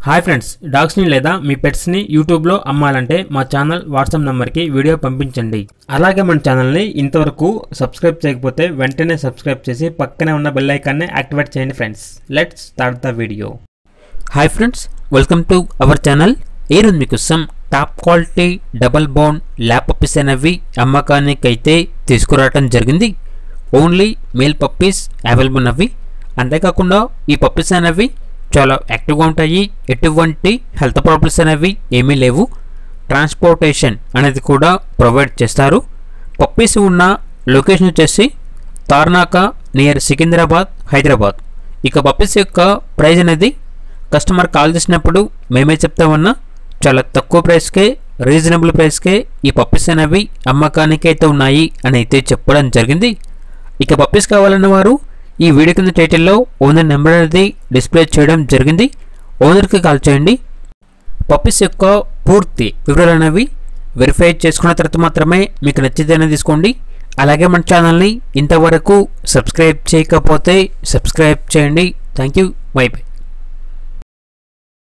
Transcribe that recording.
Hi friends, డాగ్స్ని లేదా మీ పెట్స్ని యూట్యూబ్లో అమ్మాలంటే మా ఛానల్ వాట్సాప్ నెంబర్కి వీడియో పంపించండి. అలాగే మన ఛానల్ని ఇంతవరకు సబ్స్క్రైబ్ చేయకపోతే వెంటనే సబ్స్క్రైబ్ చేసి పక్కనే ఉన్న బెల్ ఐకాన్ని యాక్టివేట్ చేయండి friends. Let's start the video. Hi friends, welcome to our channel. ఈరోజు మీకు some top quality double bone lab puppies అనేవి అమ్మకానికి అయితే తీసుకురావడం జరిగింది. ఓన్లీ మేల్ పప్పీస్ అవైలబుల్ ఉన్నవి. అంతేకాకుండా ఈ పప్పీస్ అనేవి చాలా యాక్టివ్గా ఉంటాయి. ఎటువంటి హెల్త్ ప్రాబ్లమ్స్ అనేవి ఏమీ లేవు. ట్రాన్స్పోర్టేషన్ అనేది కూడా ప్రొవైడ్ చేస్తారు. పప్పీస్ ఉన్న లొకేషన్ వచ్చేసి తార్నాక నియర్ సికింద్రాబాద్, హైదరాబాద్. ఇక పప్పీస్ యొక్క ప్రైస్ అనేది కస్టమర్ కాల్ చేసినప్పుడు మేమే చెప్తామన్నా చాలా తక్కువ ప్రైస్కే, రీజనబుల్ ప్రైస్కే ఈ పప్పీస్ అనేవి అమ్మకానికి అయితే ఉన్నాయి అని అయితే చెప్పడం జరిగింది. ఇక పప్పీస్ కావాలన్న వారు ఈ వీడియో కింద టైటిల్లో ఓనర్ నెంబర్ అనేది డిస్ప్లే చేయడం జరిగింది. ఓనర్కి కాల్ చేయండి. పప్పీస్ యొక్క పూర్తి వివరాలు అనేవి వెరిఫై చేసుకున్న తర్వాత మాత్రమే మీకు నచ్చితేనే తీసుకోండి. అలాగే మన ఛానల్ని ఇంతవరకు సబ్స్క్రైబ్ చేయకపోతే సబ్స్క్రైబ్ చేయండి. Thank you. By by.